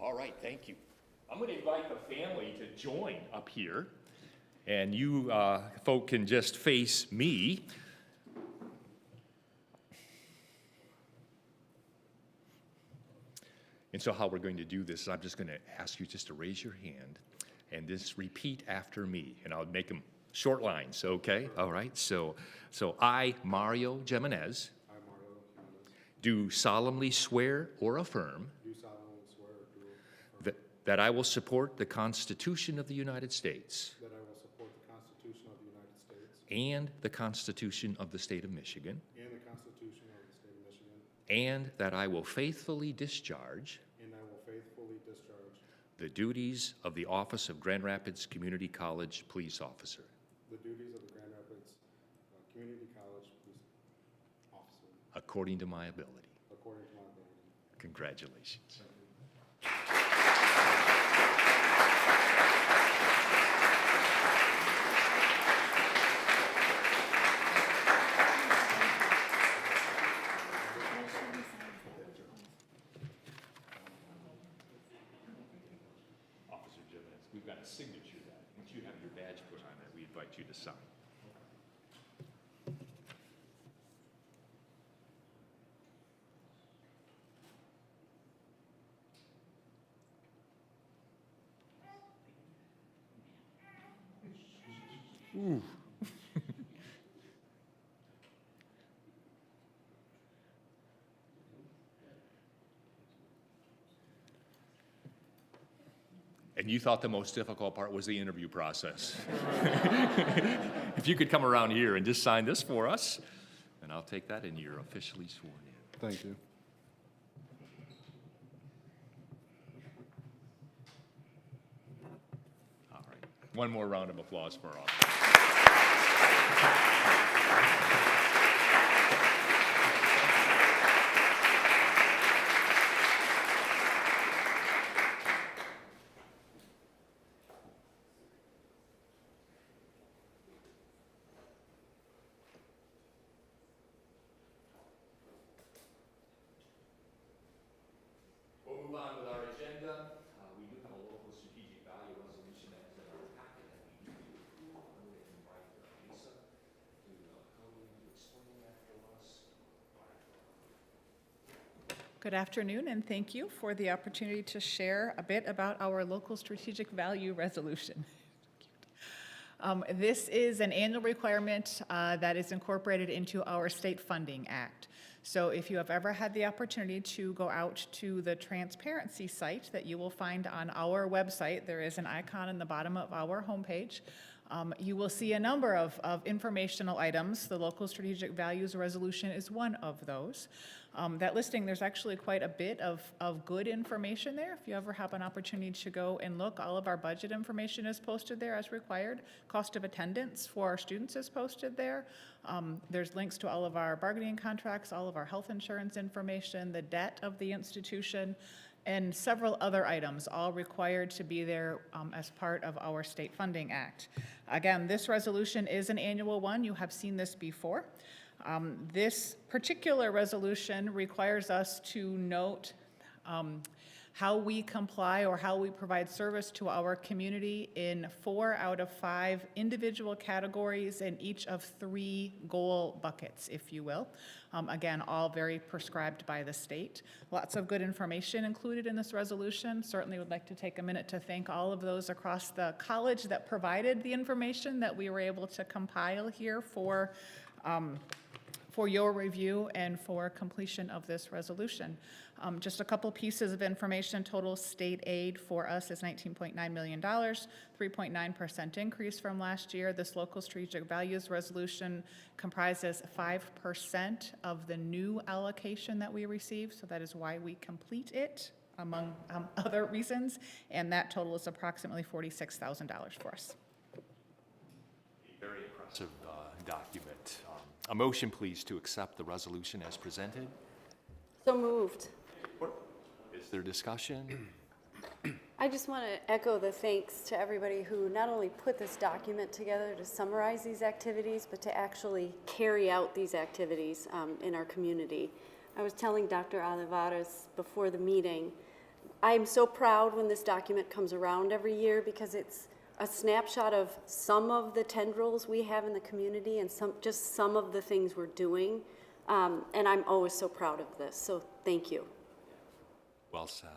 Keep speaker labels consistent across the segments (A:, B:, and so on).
A: All right, thank you. I'm going to invite the family to join up here, and you folk can just face me. And so how we're going to do this is I'm just going to ask you just to raise your hand and just repeat after me, and I'll make them short lines, okay? All right, so I, Mario Jimenez, do solemnly swear or affirm that I will support the Constitution of the United States and the Constitution of the State of Michigan, and that I will faithfully discharge the duties of the office of Grand Rapids Community College Police Officer. According to my ability. Congratulations. Officer Jimenez, we've got a signature that once you have your badge put on it, we invite you to sign. Ooh. And you thought the most difficult part was the interview process. If you could come around here and just sign this for us, and I'll take that and you're officially sworn in.
B: Thank you.
A: All right. One more round of applause for all. We'll move on with our agenda. We do have a local strategic value resolution that's in our packet that we need to approve. I'm going to invite Lisa to come in to explain that for us.
C: Good afternoon, and thank you for the opportunity to share a bit about our local strategic value resolution. This is an annual requirement that is incorporated into our State Funding Act. So if you have ever had the opportunity to go out to the transparency site that you will find on our website, there is an icon in the bottom of our homepage. You will see a number of informational items. The local strategic values resolution is one of those. That listing, there's actually quite a bit of good information there. If you ever have an opportunity to go and look, all of our budget information is posted there as required. Cost of attendance for our students is posted there. There's links to all of our bargaining contracts, all of our health insurance information, the debt of the institution, and several other items, all required to be there as part of our State Funding Act. Again, this resolution is an annual one. You have seen this before. This particular resolution requires us to note how we comply or how we provide service to our community in 4 out of 5 individual categories in each of 3 goal buckets, if you will. Again, all very prescribed by the state. Lots of good information included in this resolution. Certainly would like to take a minute to thank all of those across the college that provided the information that we were able to compile here for your review and for completion of this resolution. Just a couple pieces of information. Total state aid for us is $19.9 million, 3.9% increase from last year. This local strategic values resolution comprises 5% of the new allocation that we receive, so that is why we complete it, among other reasons, and that total is approximately $46,000 for us.
A: A very impressive document. A motion, please, to accept the resolution as presented.
D: So moved.
A: Is there discussion?
D: I just want to echo the thanks to everybody who not only put this document together to summarize these activities, but to actually carry out these activities in our community. I was telling Dr. Olivares before the meeting, I'm so proud when this document comes around every year because it's a snapshot of some of the tendrils we have in the community and just some of the things we're doing. And I'm always so proud of this, so thank you.
A: Well said.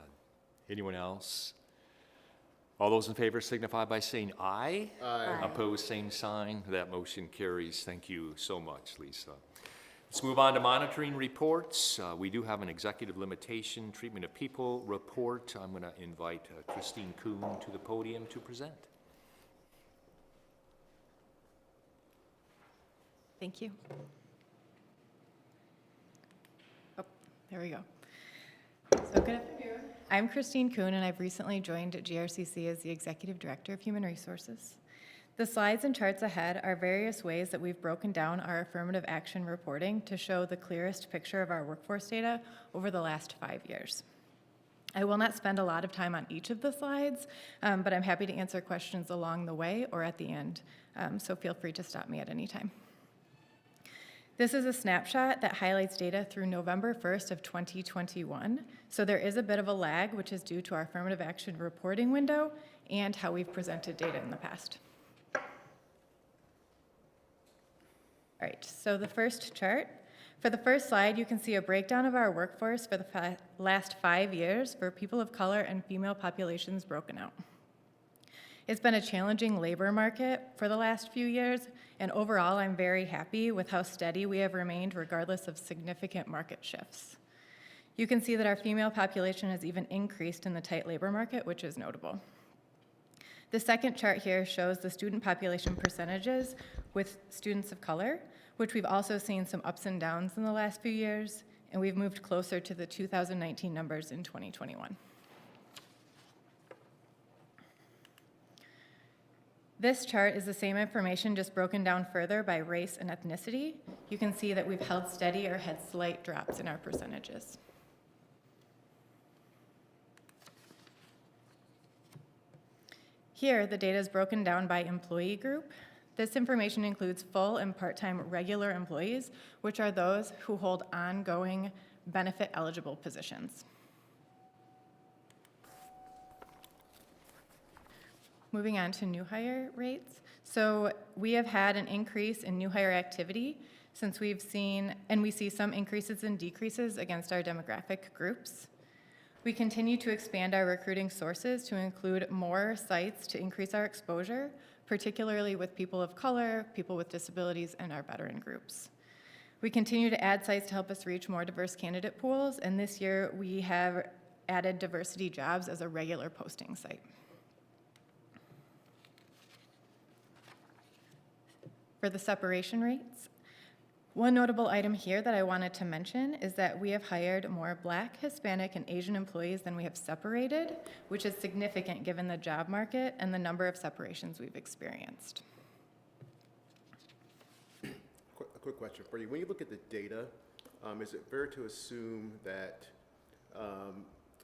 A: Anyone else? All those in favor signify by saying aye.
D: Aye.
A: Opposed, same sign. That motion carries. Thank you so much, Lisa. Let's move on to monitoring reports. We do have an executive limitation treatment of people report. I'm going to invite Christine Kuhn to the podium to present.
B: Thank you. Oh, there we go. So good afternoon. I'm Christine Kuhn, and I've recently joined GRCC as the Executive Director of Human Resources. The slides and charts ahead are various ways that we've broken down our affirmative action reporting to show the clearest picture of our workforce data over the last 5 years. I will not spend a lot of time on each of the slides, but I'm happy to answer questions along the way or at the end, so feel free to stop me at any time. This is a snapshot that highlights data through November 1st of 2021. So there is a bit of a lag, which is due to our affirmative action reporting window and how we've presented data in the past. All right, so the first chart. For the first slide, you can see a breakdown of our workforce for the last 5 years for people of color and female populations broken out. It's been a challenging labor market for the last few years, and overall, I'm very happy with how steady we have remained regardless of significant market shifts. You can see that our female population has even increased in the tight labor market, which is notable. The second chart here shows the student population percentages with students of color, which we've also seen some ups and downs in the last few years, and we've moved closer to the 2019 numbers in 2021. This chart is the same information, just broken down further by race and ethnicity. You can see that we've held steady or had slight drops in our percentages. Here, the data is broken down by employee group. This information includes full and part-time regular employees, which are those who hold ongoing benefit-eligible positions. Moving on to new hire rates. So we have had an increase in new hire activity since we've seen, and we see some increases and decreases against our demographic groups. We continue to expand our recruiting sources to include more sites to increase our exposure, particularly with people of color, people with disabilities, and our veteran groups. We continue to add sites to help us reach more diverse candidate pools, and this year we have added diversity jobs as a regular posting site. For the separation rates, one notable item here that I wanted to mention is that we have hired more Black, Hispanic, and Asian employees than we have separated, which is significant given the job market and the number of separations we've experienced.
E: A quick question for you. When you look at the data, is it fair to assume that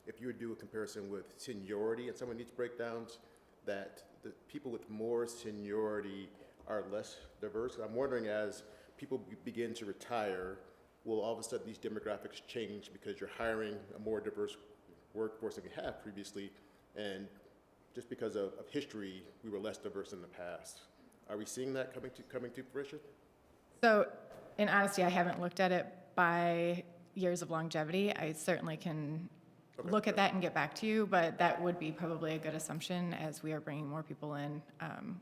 E: if you would do a comparison with seniority in some of these breakdowns, that the people with more seniority are less diverse? I'm wondering, as people begin to retire, will all of a sudden these demographics change because you're hiring a more diverse workforce than we have previously, and just because of history, we were less diverse in the past? Are we seeing that coming to fruition?
B: So, in honesty, I haven't looked at it by years of longevity. I certainly can look at that and get back to you, but that would be probably a good assumption as we are bringing more people in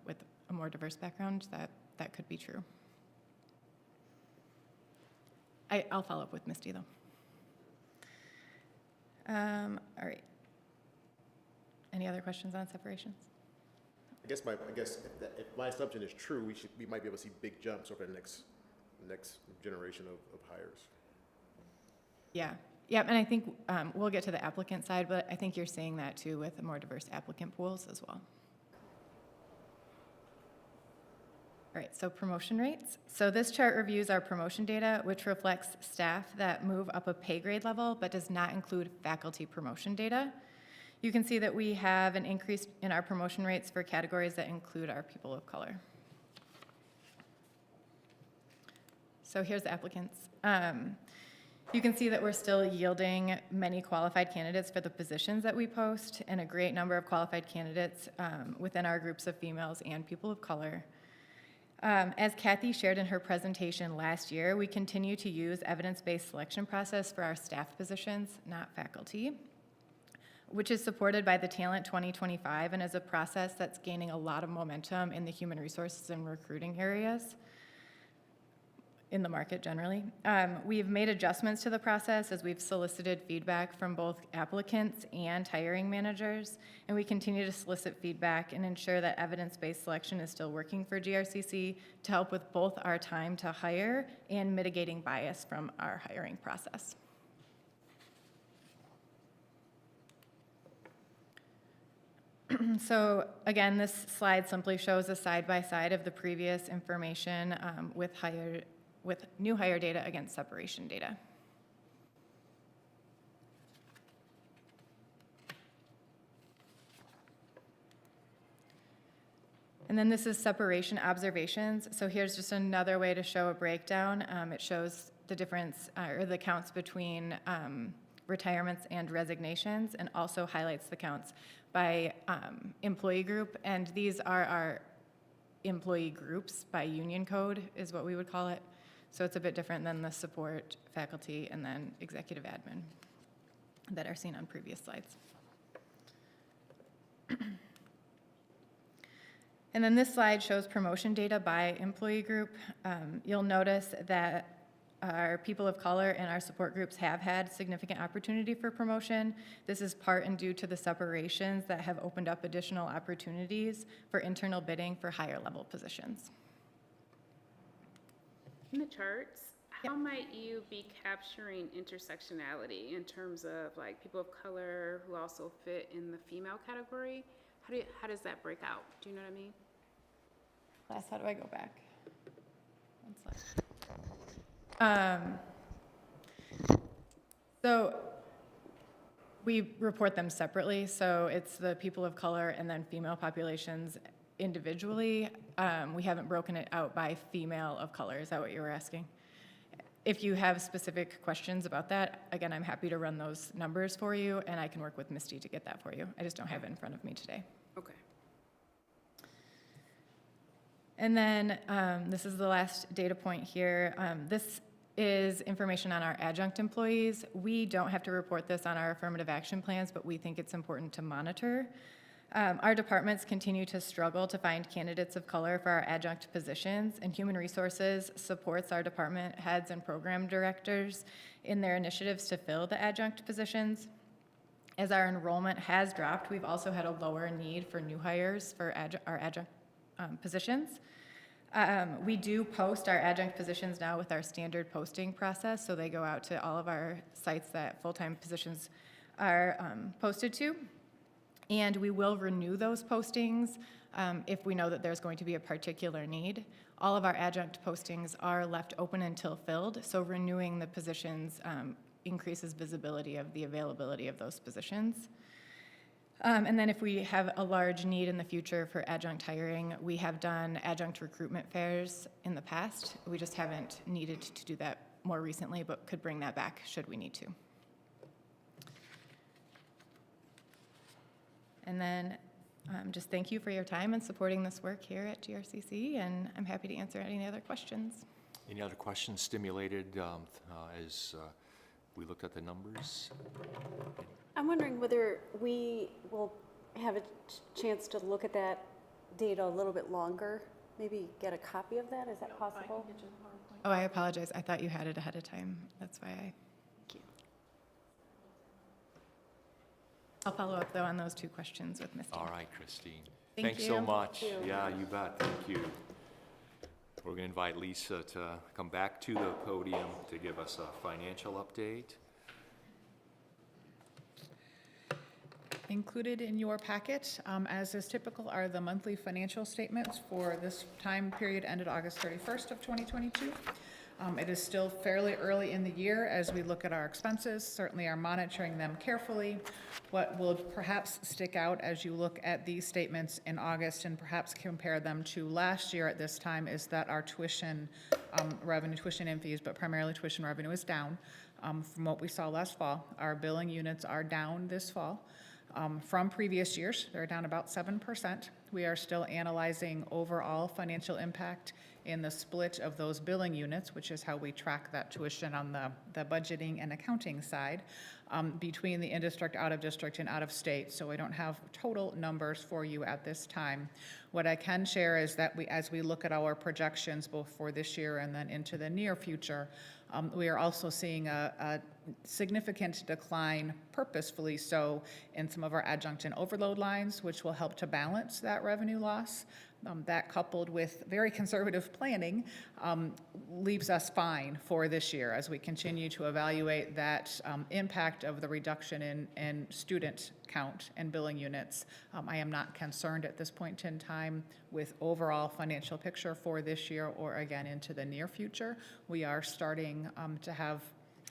B: with a more diverse background. That could be true. I'll follow up with Misty, though. All right. Any other questions on separations?
E: I guess if my assumption is true, we might be able to see big jumps over the next generation of hires.
B: Yeah, and I think we'll get to the applicant side, but I think you're seeing that too with more diverse applicant pools as well. All right, so promotion rates. So this chart reviews our promotion data, which reflects staff that move up a pay grade level, but does not include faculty promotion data. You can see that we have an increase in our promotion rates for categories that include our people of color. So here's the applicants. You can see that we're still yielding many qualified candidates for the positions that we post, and a great number of qualified candidates within our groups of females and people of color. As Kathy shared in her presentation last year, we continue to use evidence-based selection process for our staff positions, not faculty, which is supported by the Talent 2025 and is a process that's gaining a lot of momentum in the human resources and recruiting areas, in the market generally. We've made adjustments to the process as we've solicited feedback from both applicants and hiring managers, and we continue to solicit feedback and ensure that evidence-based selection is still working for GRCC to help with both our time to hire and mitigating bias from our hiring process. So again, this slide simply shows a side-by-side of the previous information with new hire data against separation data. And then this is separation observations. So here's just another way to show a breakdown. It shows the difference or the counts between retirements and resignations, and also highlights the counts by employee group. And these are our employee groups by union code is what we would call it. So it's a bit different than the support, faculty, and then executive admin that are seen on previous slides. And then this slide shows promotion data by employee group. You'll notice that our people of color and our support groups have had significant opportunity for promotion. This is part and due to the separations that have opened up additional opportunities for internal bidding for higher level positions.
F: In the charts, how might you be capturing intersectionality in terms of like people of color who also fit in the female category? How does that break out? Do you know what I mean?
B: Last, how do I go back? One slide. So we report them separately. So it's the people of color and then female populations individually. We haven't broken it out by female of color. Is that what you were asking? If you have specific questions about that, again, I'm happy to run those numbers for you, and I can work with Misty to get that for you. I just don't have it in front of me today.
F: Okay.
B: And then this is the last data point here. This is information on our adjunct employees. We don't have to report this on our affirmative action plans, but we think it's important to monitor. Our departments continue to struggle to find candidates of color for our adjunct positions, and Human Resources supports our department heads and program directors in their initiatives to fill the adjunct positions. As our enrollment has dropped, we've also had a lower need for new hires for our adjunct positions. We do post our adjunct positions now with our standard posting process, so they go out to all of our sites that full-time positions are posted to. And we will renew those postings if we know that there's going to be a particular need. All of our adjunct postings are left open until filled, so renewing the positions increases visibility of the availability of those positions. And then if we have a large need in the future for adjunct hiring, we have done adjunct recruitment fairs in the past. We just haven't needed to do that more recently, but could bring that back should we need to. And then just thank you for your time and supporting this work here at GRCC, and I'm happy to answer any other questions.
A: Any other questions stimulated as we looked at the numbers?
D: I'm wondering whether we will have a chance to look at that data a little bit longer, maybe get a copy of that, is that possible?
B: Oh, I apologize. I thought you had it ahead of time. That's why I'll follow up, though, on those two questions with Misty.
A: All right, Christine.
B: Thank
A: Thanks so
B: you.
A: much.
D: Thank you.
A: Yeah, you bet. Thank you. We're going to invite Lisa to come back to the podium to give us a financial update.
C: Included in your packet, as is typical, are the monthly financial statements for this time period ended August 31st of 2022. It is still fairly early in the year as we look at our expenses, certainly are monitoring them carefully. What will perhaps stick out as you look at these statements in August and perhaps compare them to last year at this time is that our tuition revenue, tuition and fees, but primarily tuition revenue is down from what we saw last fall. Our billing units are down this fall. From previous years, they're down about 7%. We are still analyzing overall financial impact in the split of those billing units, which is how we track that tuition on the budgeting and accounting side, between the in-district, out-of-district, and out-of-state. So I don't have total numbers for you at this time. What I can share is that as we look at our projections, both for this year and then into the near future, we are also seeing a significant decline, purposefully so, in some of our adjunct and overload lines, which will help to balance that revenue loss. That, coupled with very conservative planning, leaves us fine for this year as we continue to evaluate that impact of the reduction in student count and billing units. I am not concerned at this point in time with overall financial picture for this year or again into the near future. We are starting to have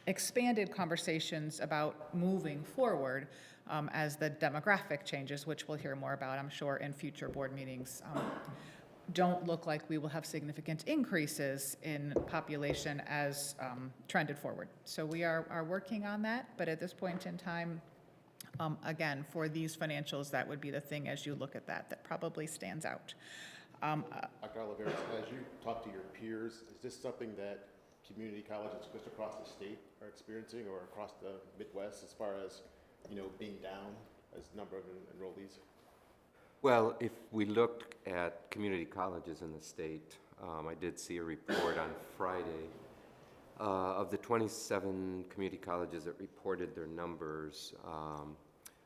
C: expanded conversations about moving forward as the demographic changes, which we'll hear more about, I'm sure, in future board meetings, don't look like we will have significant increases in population as trended forward. So we are working on that, but at this point in time, again, for these financials, that would be the thing as you look at that probably stands out.
E: Dr. Oliveris, as you talk to your peers, is this something that community colleges just across the state are experiencing or across the Midwest as far as, being down as number of enrollees?
G: Well, if we look at community colleges in the state, I did see a report on Friday. Of the 27 community colleges that reported their numbers,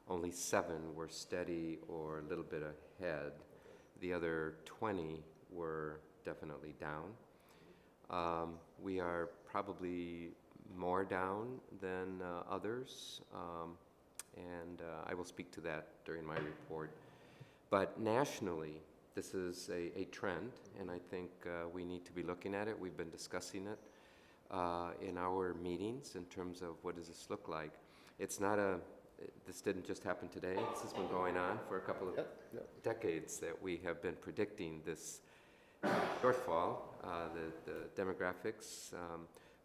G: only 7 were steady or a little bit ahead. The other 20 were definitely down. We are probably more down than others, and I will speak to that during my report. But nationally, this is a trend, and I think we need to be looking at it. We've been discussing it in our meetings in terms of what does this look like. It's not this didn't just happen today. This has been going on for a couple of decades that we have been predicting this shortfall, the demographics,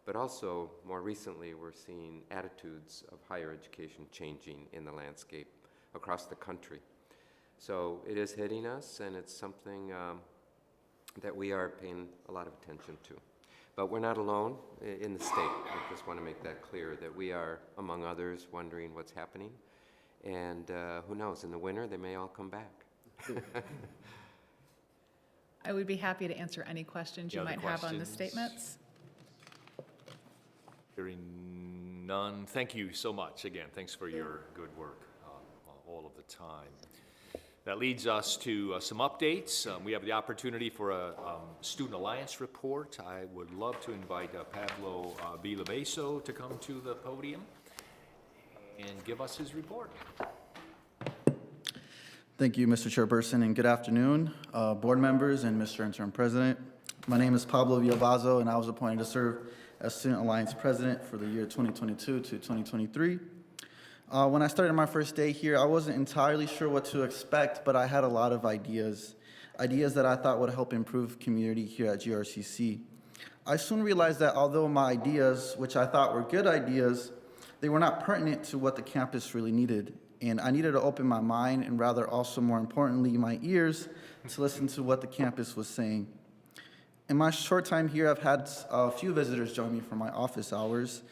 G: but also more recently we're seeing attitudes of higher education changing in the landscape across the country. So it is hitting us, and it's something that we are paying a lot of attention to. But we're not alone in the state. I just want to make that clear, that we are, among others, wondering what's happening. And who knows, in the winter, they may all come back.
C: I would be happy to answer any questions you
A: Any other
C: might have on the
A: questions?
C: statements.
A: Hearing none, thank you so much. Again, thanks for your good work all of the time. That leads us to some updates. We have the opportunity for a Student Alliance report. I would love to invite Pablo Villabeso to come to the podium and give us his report.
H: Thank you, Mr. Chairperson, and good afternoon, board members and Mr. Interim President. My name is Pablo Villabazo, and I was appointed to serve as Student Alliance President for the year 2022 to 2023. When I started my first day here, I wasn't entirely sure what to expect, but I had a lot of ideas that I thought would help improve community here at GRCC. I soon realized that although my ideas, which I thought were good ideas, they were not pertinent to what the campus really needed. And I needed to open my mind and rather also, more importantly, my ears to listen to what the campus was saying. In my short time here, I've had a few visitors join me for my office hours.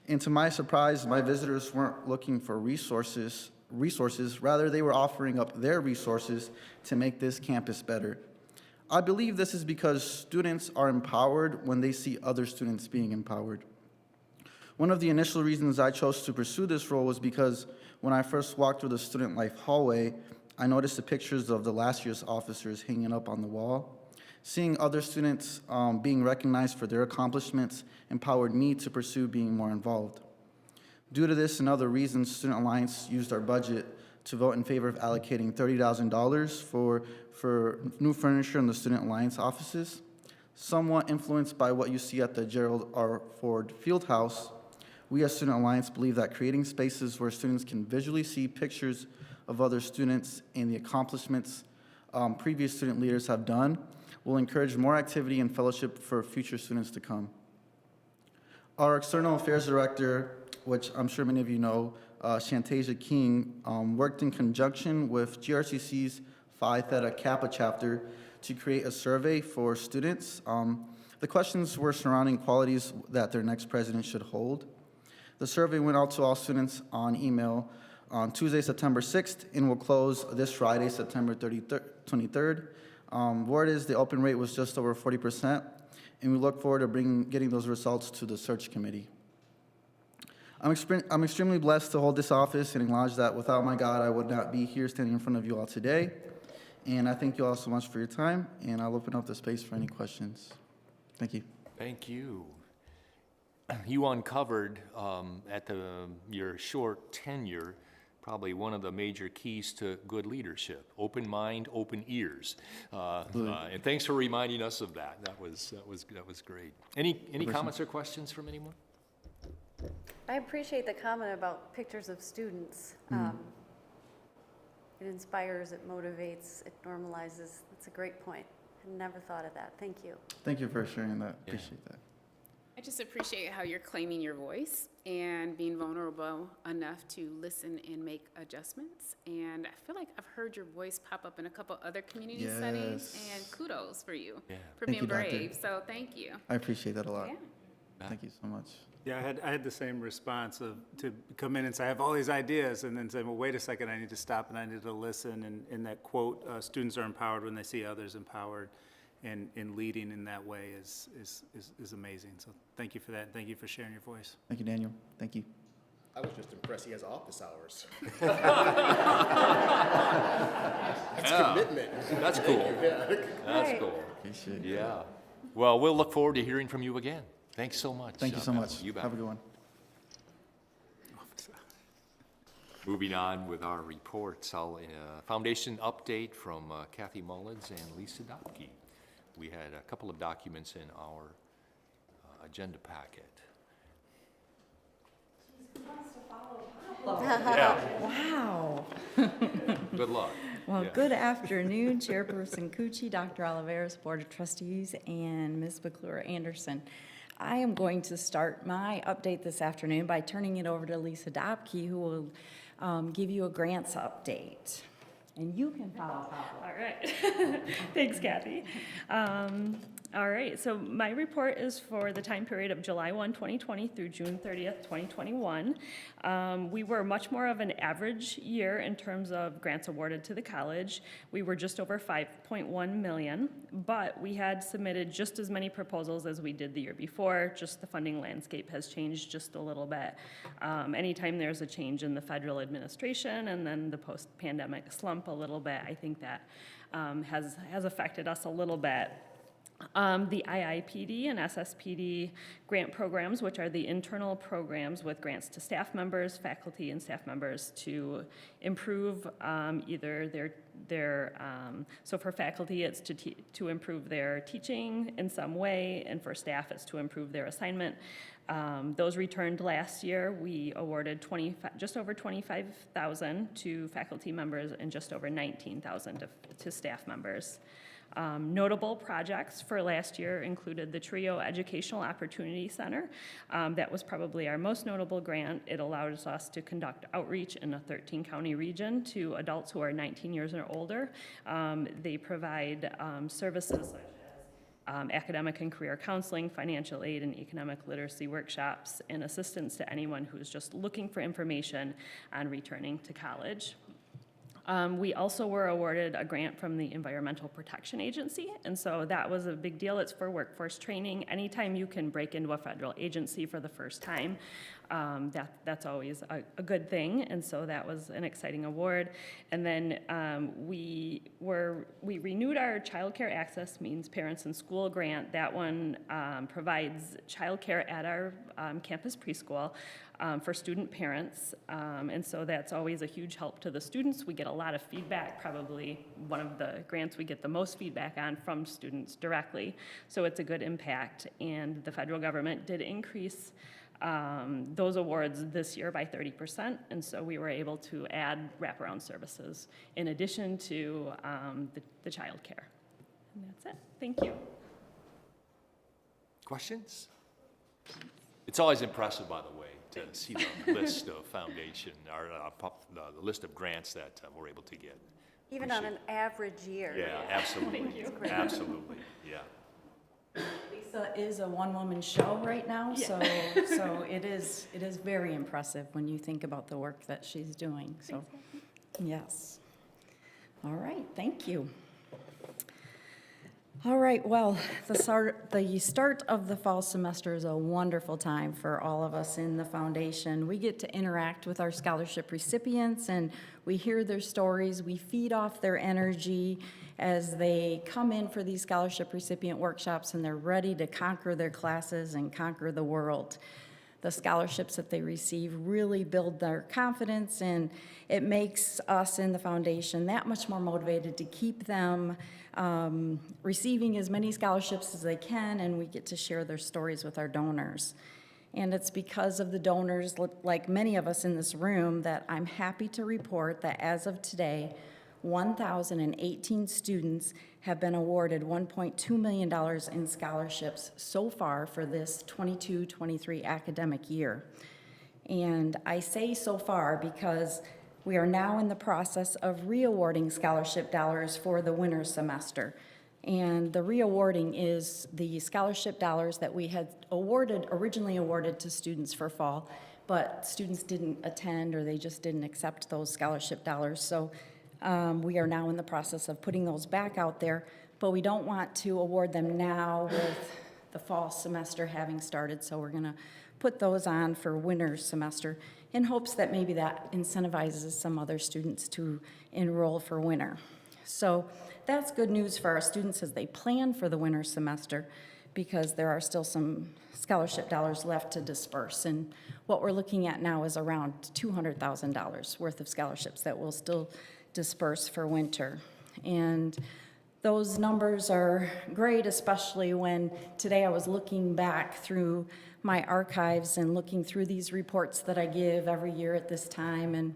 H: And to my surprise, my visitors weren't looking for resources, rather they were offering up their resources to make this campus better. I believe this is because students are empowered when they see other students being empowered. One of the initial reasons I chose to pursue this role was because when I first walked through the student life hallway, I noticed the pictures of the last year's officers hanging up on the wall. Seeing other students being recognized for their accomplishments empowered me to pursue being more involved. Due to this and other reasons, Student Alliance used our budget to vote in favor of allocating $30,000 for new furniture in the Student Alliance offices. Somewhat influenced by what you see at the Gerald R. Ford Fieldhouse, we as Student Alliance believe that creating spaces where students can visually see pictures of other students and the accomplishments previous student leaders have done will encourage more activity and fellowship for future students to come. Our External Affairs Director, which I'm sure many of you know, Shantasia King, worked in conjunction with GRCC's Phi Theta Kappa chapter to create a survey for students. The questions were surrounding qualities that their next president should hold. The survey went out to all students on email on Tuesday, September 6th, and will close this Friday, September 23rd. Word is the open rate was just over 40%, and we look forward to getting those results to the search committee. I'm extremely blessed to hold this office and acknowledge that without my God, I would not be here standing in front of you all today. And I thank you all so much for your time, and I'll open up the space for any questions. Thank you.
A: Thank you. You uncovered at your short tenure probably one of the major keys to good leadership: open mind, open ears. And thanks for reminding us of that. That was great. Any comments or questions from anyone?
D: I appreciate the comment about pictures of students. It inspires, it motivates, it normalizes. That's a great point. I never thought of that. Thank you.
H: Thank you for sharing that. Appreciate that.
F: I just appreciate how you're claiming your voice and being vulnerable enough to listen and make adjustments. And I feel like I've heard your voice pop up in a couple other community settings,
H: Yes.
F: and kudos for you for
H: Thank
F: being
H: you, Doctor.
F: brave. So thank you.
H: I appreciate that a lot.
F: Yeah.
H: Thank you so much.
I: Yeah, I had the same response of to come in and say, I have all these ideas, and then say, well, wait a second, I need to stop and I need to listen. And that quote, students are empowered when they see others empowered, and leading in that way is amazing. So thank you for that. Thank you for sharing your voice.
H: Thank you, Daniel. Thank you.
E: I was just impressed he has office hours. That's commitment.
A: That's cool. That's cool.
H: Appreciate it.
A: Yeah. Well, we'll look forward to hearing from you again. Thanks so much.
H: Thank you so much.
A: You bet.
H: Have a good one.
A: Moving on with our reports, foundation update from Kathy Mullins and Lisa Dopke. We had a couple of documents in our agenda packet.
J: Wow.
A: Good luck.
J: Well,
A: Yeah.
J: good afternoon, Chairperson Cucci, Dr. Oliveris, Board of Trustees, and Ms. McClure Anderson. I am going to start my update this afternoon by turning it over to Lisa Dopke, who will give you a grants update. And you can follow.
K: All right. Thanks, Kathy. All right, so my report is for the time period of July 1, 2020 through June 30th, 2021. We were much more of an average year in terms of grants awarded to the college. We were just over 5.1 million, but we had submitted just as many proposals as we did the year before. Just the funding landscape has changed just a little bit. Anytime there's a change in the federal administration and then the post-pandemic slump a little bit, I think that has affected us a little bit. The IIPD and SSPD grant programs, which are the internal programs with grants to staff members, faculty, and staff members to improve either so for faculty, it's to improve their teaching in some way, and for staff, it's to improve their assignment. Those returned last year. We awarded just over 25,000 to faculty members and just over 19,000 to staff members. Notable projects for last year included the TRIO Educational Opportunity Center. That was probably our most notable grant. It allowed us to conduct outreach in a 13-county region to adults who are 19 years or older. They provide services such as academic and career counseling, financial aid, and economic literacy workshops, and assistance to anyone who's just looking for information on returning to college. We also were awarded a grant from the Environmental Protection Agency, and so that was a big deal. It's for workforce training. Anytime you can break into a federal agency for the first time, That's always a good thing, and so that was an exciting award. And then we renewed our childcare access means parents in school grant. That one provides childcare at our campus preschool for student parents, and so that's always a huge help to the students. We get a lot of feedback, probably one of the grants we get the most feedback on from students directly, so it's a good impact. And the federal government did increase those awards this year by 30%, and so we were able to add wraparound services in addition to the child care. And that's it. Thank you.
A: Questions? It's always impressive, by the way, to see the list of foundation, or the list of grants that we're able to get.
D: Even on an average year.
A: Yeah, absolutely. Absolutely, yeah.
J: Lisa is a one-woman show right now, so it is very impressive when you think about the work that she's doing, so, yes. All right, thank you. All right, well, the start of the fall semester is a wonderful time for all of us in the foundation. We get to interact with our scholarship recipients, and we hear their stories. We feed off their energy as they come in for these scholarship recipient workshops, and they're ready to conquer their classes and conquer the world. The scholarships that they receive really build their confidence, and it makes us in the foundation that much more motivated to keep them receiving as many scholarships as they can, and we get to share their stories with our donors. And it's because of the donors, like many of us in this room, that I'm happy to report that as of today, 1,018 students have been awarded $1.2 million in scholarships so far for this 22-23 academic year. And I say so far because we are now in the process of re-awarding scholarship dollars for the winter semester. And the re-awarding is the scholarship dollars that we had originally awarded to students for fall, but students didn't attend or they just didn't accept those scholarship dollars. So we are now in the process of putting those back out there, but we don't want to award them now with the fall semester having started, so we're gonna put those on for winter semester in hopes that maybe that incentivizes some other students to enroll for winter. So that's good news for our students as they plan for the winter semester, because there are still some scholarship dollars left to disperse. And what we're looking at now is around $200,000 worth of scholarships that will still disperse for winter. And those numbers are great, especially when today I was looking back through my archives and looking through these reports that I give every year at this time. And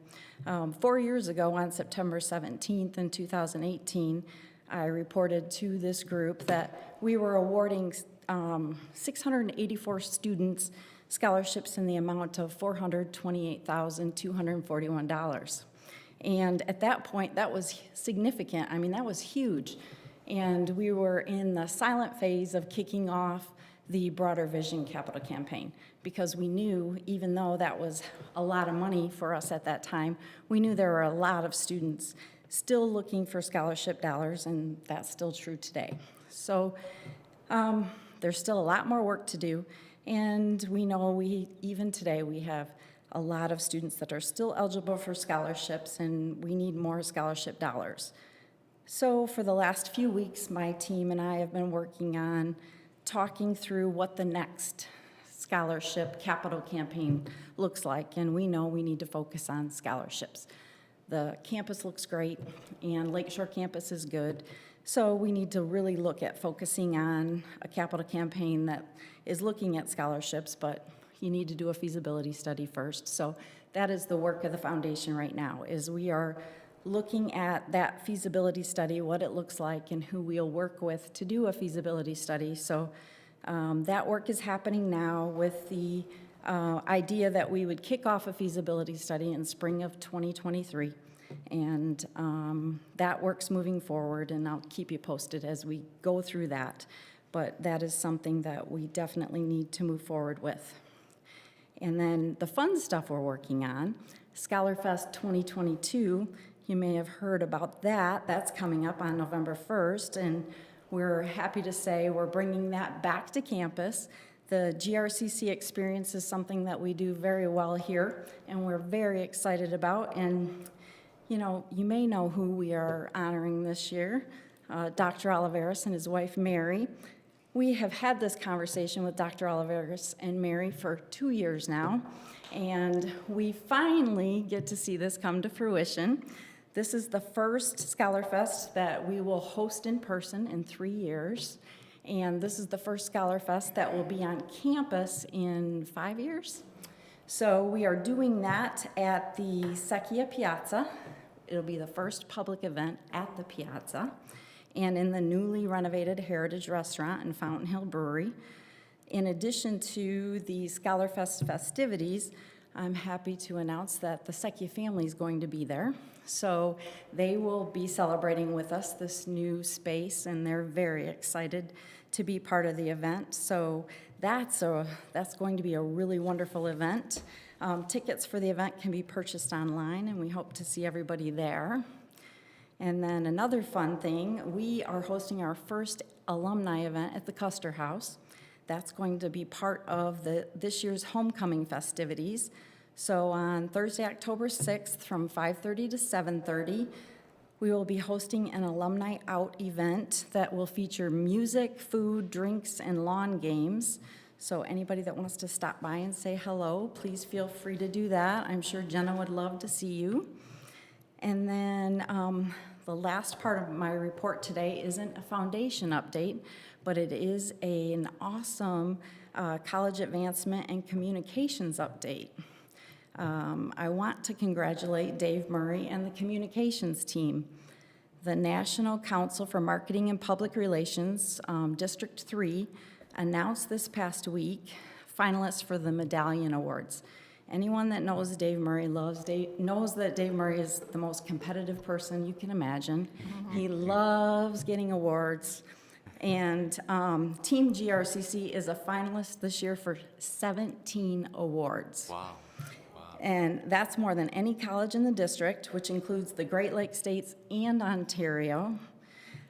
J: 4 years ago, on September 17th in 2018, I reported to this group that we were awarding 684 students scholarships in the amount of $428,241. And at that point, that was significant. I mean, that was huge. And we were in the silent phase of kicking off the Broader Vision Capital Campaign, because we knew, even though that was a lot of money for us at that time, we knew there were a lot of students still looking for scholarship dollars, and that's still true today. So there's still a lot more work to do, and we know even today we have a lot of students that are still eligible for scholarships, and we need more scholarship dollars. So for the last few weeks, my team and I have been working on talking through what the next scholarship capital campaign looks like, and we know we need to focus on scholarships. The campus looks great, and Lakeshore campus is good, so we need to really look at focusing on a capital campaign that is looking at scholarships, but you need to do a feasibility study first. So that is the work of the foundation right now, is we are looking at that feasibility study, what it looks like, and who we'll work with to do a feasibility study. So that work is happening now with the idea that we would kick off a feasibility study in spring of 2023. And that work's moving forward, and I'll keep you posted as we go through that. But that is something that we definitely need to move forward with. And then the fun stuff we're working on, ScholarFest 2022, you may have heard about that. That's coming up on November 1st, and we're happy to say we're bringing that back to campus. The GRCC experience is something that we do very well here, and we're very excited about. And, you know, you may know who we are honoring this year, Dr. Oliveris and his wife, Mary. We have had this conversation with Dr. Oliveris and Mary for 2 years now, and we finally get to see this come to fruition. This is the first Scholar Fest that we will host in person in 3 years. And this is the first Scholar Fest that will be on campus in 5 years. So we are doing that at the Secchia Piazza. It'll be the first public event at the Piazza and in the newly renovated Heritage Restaurant and Fountain Hill Brewery. In addition to the Scholar Fest festivities, I'm happy to announce that the Secchia family is going to be there. So they will be celebrating with us this new space, and they're very excited to be part of the event. So that's going to be a really wonderful event. Tickets for the event can be purchased online, and we hope to see everybody there. And then another fun thing, we are hosting our first alumni event at the Custer House. That's going to be part of this year's homecoming festivities. So on Thursday, October 6th, from 5:30 to 7:30, we will be hosting an alumni out event that will feature music, food, drinks, and lawn games. So anybody that wants to stop by and say hello, please feel free to do that. I'm sure Jenna would love to see you. And then the last part of my report today isn't a foundation update, but it is an awesome college advancement and communications update. I want to congratulate Dave Murray and the communications team. The National Council for Marketing and Public Relations, District 3, announced this past week finalists for the Medallion Awards. Anyone that knows Dave Murray knows that Dave Murray is the most competitive person you can imagine. He loves getting awards. And Team GRCC is a finalist this year for 17 awards.
A: Wow.
J: And that's more than any college in the district, which includes the Great Lakes states and Ontario.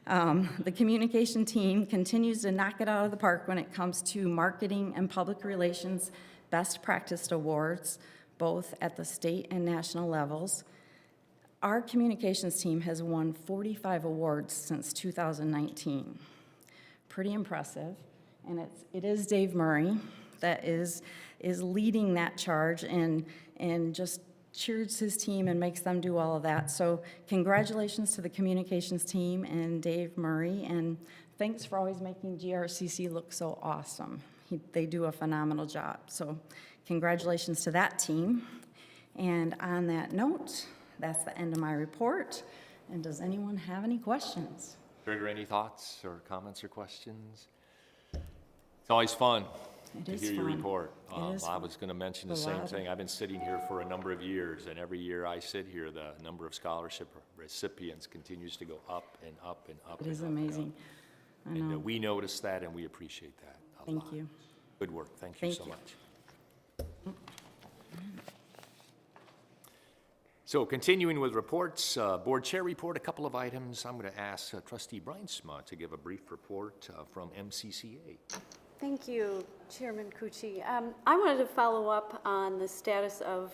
J: The communication team continues to knock it out of the park when it comes to marketing and public relations best practice awards, both at the state and national levels. Our communications team has won 45 awards since 2019. Pretty impressive. And it is Dave Murray that is leading that charge and just cheers his team and makes them do all of that. So congratulations to the communications team and Dave Murray, and thanks for always making GRCC look so awesome. They do a phenomenal job. So congratulations to that team. And on that note, that's the end of my report. And does anyone have any questions?
A: Trigger any thoughts or comments or questions? It's always fun to hear your report. I was going to mention the same thing. I've been sitting here for a number of years, and every year I sit here, the number of scholarship recipients continues to go up and up and up.
J: It is amazing. I know.
A: And we notice that, and we appreciate that a lot.
J: Thank you.
A: Good work. Thank you so much. So continuing with reports, board chair report, a couple of items. I'm going to ask Trustee Breinsma to give a brief report from MCCA.
D: Thank you, Chairman Cucci. I wanted to follow up on the status of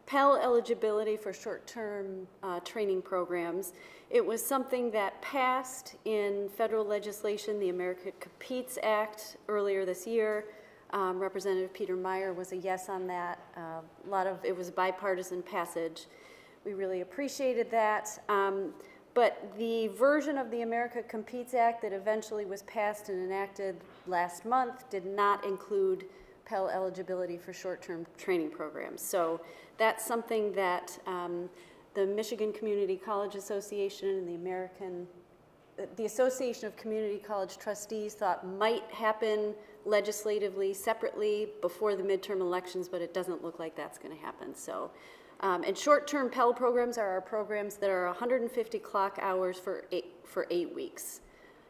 D: Pell eligibility for short-term training programs. It was something that passed in federal legislation, the America Competes Act, earlier this year. Representative Peter Meyer was a yes on that. It was bipartisan passage. We really appreciated that. But the version of the America Competes Act that eventually was passed and enacted last month did not include Pell eligibility for short-term training programs. So that's something that the Michigan Community College Association and the Association of Community College Trustees thought might happen legislatively separately before the midterm elections, but it doesn't look like that's going to happen. So, and short-term Pell programs are our programs that are 150 clock hours for 8 weeks.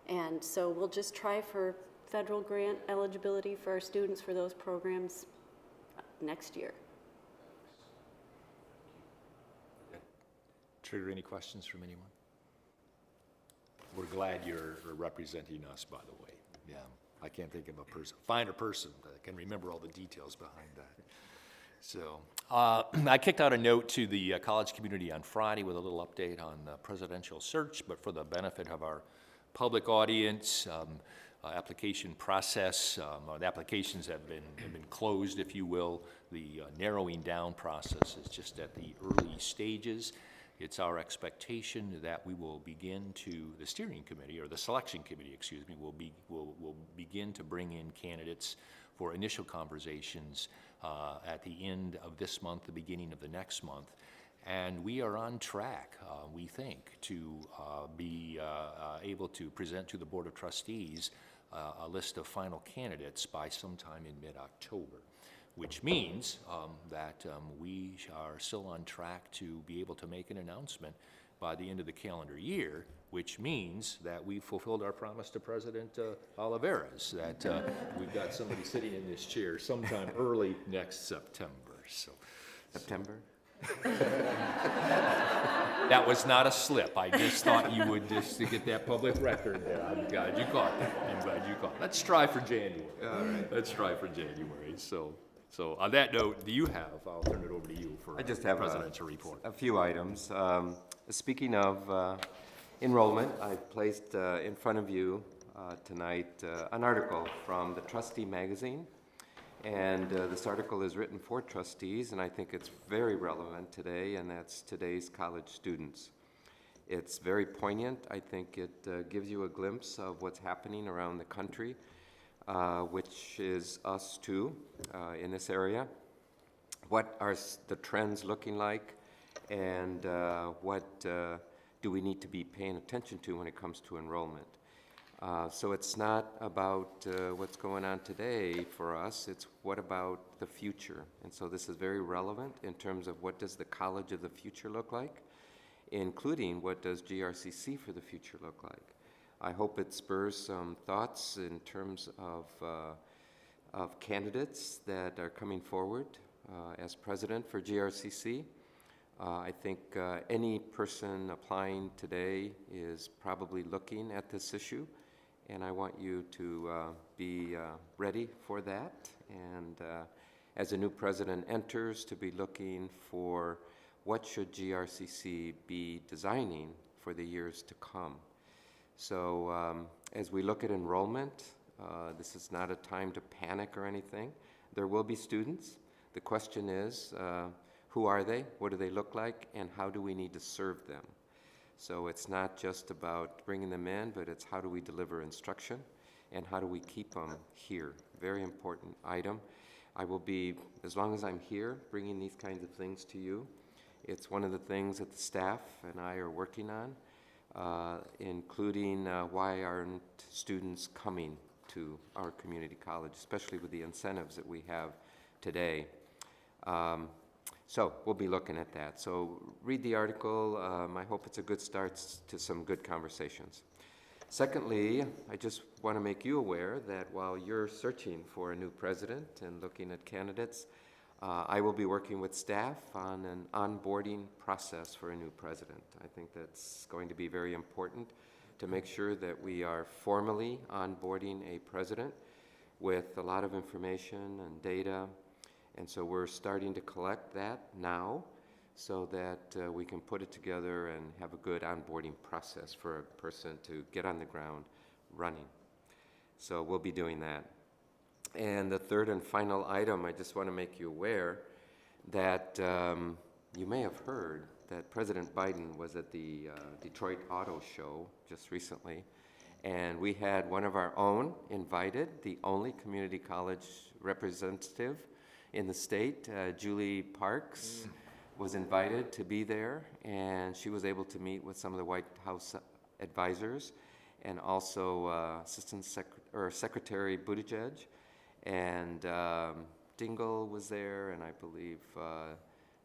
D: And so we'll just try for federal grant eligibility for our students for those programs next year.
A: Trigger any questions from anyone? We're glad you're representing us, by the way. Yeah. I can't think of a finer person that can remember all the details behind that. So I kicked out a note to the college community on Friday with a little update on the presidential search, but for the benefit of our public audience, application process, the applications have been closed, if you will. The narrowing down process is just at the early stages. It's our expectation that we will begin to, the steering committee, or the selection committee, excuse me, will begin to bring in candidates for initial conversations at the end of this month, the beginning of the next month. And we are on track, we think, to be able to present to the Board of Trustees a list of final candidates by sometime in mid-October, which means that we are still on track to be able to make an announcement by the end of the calendar year, which means that we've fulfilled our promise to President Olivares, that we've got somebody sitting in this chair sometime early next September. So,
G: September?
A: that was not a slip. I just thought you would, just to get that public record there. I'm glad you caught that. I'm glad you caught that. Let's try for January.
G: All right.
A: Let's try for January. So on that note, do you have, I'll turn it over to you for
G: I just have
A: presidential report.
G: a few items. Speaking of enrollment, I've placed in front of you tonight an article from the Trustee magazine. And this article is written for trustees, and I think it's very relevant today, and that's today's college students. It's very poignant. I think it gives you a glimpse of what's happening around the country, which is us too in this area. What are the trends looking like, and what do we need to be paying attention to when it comes to enrollment? So it's not about what's going on today for us, it's what about the future. And so this is very relevant in terms of what does the college of the future look like, including what does GRCC for the future look like. I hope it spurs some thoughts in terms of candidates that are coming forward as president for GRCC. I think any person applying today is probably looking at this issue, and I want you to be ready for that. And as a new president enters, to be looking for what should GRCC be designing for the years to come. So as we look at enrollment, this is not a time to panic or anything. There will be students. The question is, who are they? What do they look like? And how do we need to serve them? So it's not just about bringing them in, but it's how do we deliver instruction and how do we keep them here? Very important item. I will be, as long as I'm here, bringing these kinds of things to you. It's one of the things that the staff and I are working on, including why aren't students coming to our community college, especially with the incentives that we have today. So we'll be looking at that. So read the article. I hope it's a good start to some good conversations. Secondly, I just want to make you aware that while you're searching for a new president and looking at candidates, I will be working with staff on an onboarding process for a new president. I think that's going to be very important to make sure that we are formally onboarding a president with a lot of information and data. And so we're starting to collect that now so that we can put it together and have a good onboarding process for a person to get on the ground running. So we'll be doing that. And the third and final item, I just want to make you aware that you may have heard that President Biden was at the Detroit Auto Show just recently, and we had one of our own invited, the only community college representative in the state, Julie Parks, was invited to be there, and she was able to meet with some of the White House advisors and also Secretary Buttigieg, and Dingell was there, and I believe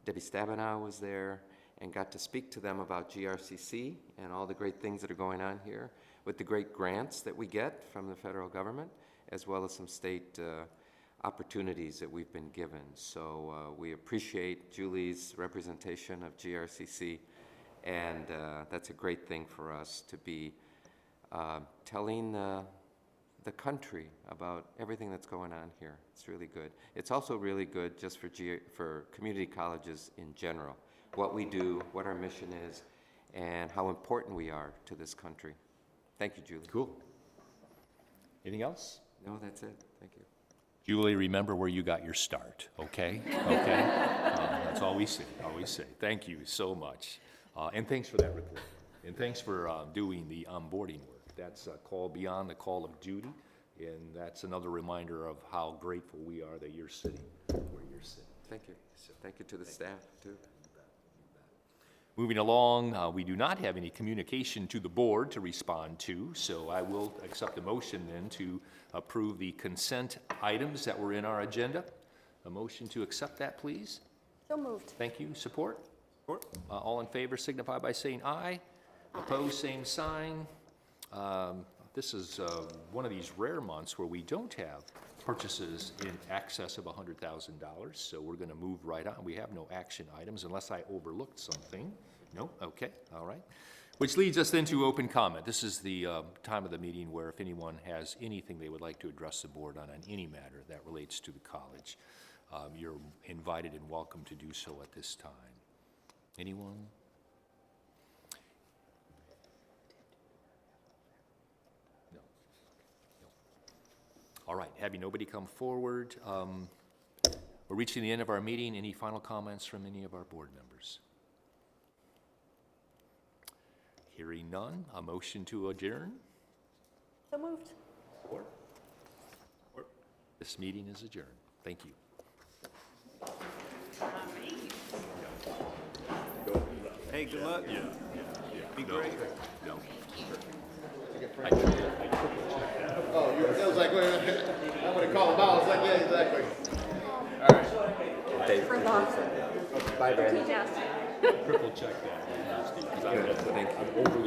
G: Debbie Stabenow was there, and got to speak to them about GRCC and all the great things that are going on here with the great grants that we get from the federal government, as well as some state opportunities that we've been given. So we appreciate Julie's representation of GRCC, and that's a great thing for us to be telling the country about everything that's going on here. It's really good. It's also really good just for community colleges in general, what we do, what our mission is, and how important we are to this country. Thank you, Julie.
A: Cool. Anything else?
G: No, that's it. Thank you.
A: Julie, remember where you got your start, okay? Okay? That's all we say, always say. Thank you so much. And thanks for that report. And thanks for doing the onboarding work. That's a call beyond the call of duty, and that's another reminder of how grateful we are that you're sitting where you're sitting.
G: Thank you. Thank you to the staff, too.
A: Moving along, we do not have any communication to the board to respond to, so I will accept a motion then to approve the consent items that were in our agenda. A motion to accept that, please.
D: So moved.
A: Thank you. Support? Support. All in favor signify by saying aye. Opposed, same sign. This is one of these rare months where we don't have purchases in excess of $100,000, so we're going to move right on. We have no action items unless I overlooked something. No? Okay. All right. Which leads us then to open comment. This is the time of the meeting where if anyone has anything they would like to address the board on any matter that relates to the college, you're invited and welcome to do so at this time. Anyone? No. No. All right. Having nobody come forward, we're reaching the end of our meeting. Any final comments from any of our board members? Hearing none, a motion to adjourn.
D: So moved.
A: Support. This meeting is adjourned. Thank you.
I: Hey, good luck. Yeah. Be great.
A: No.
E: Oh, it was like, wait, I'm gonna call him out. I was like, yeah, exactly.
A: Triple check that. Because I'm overly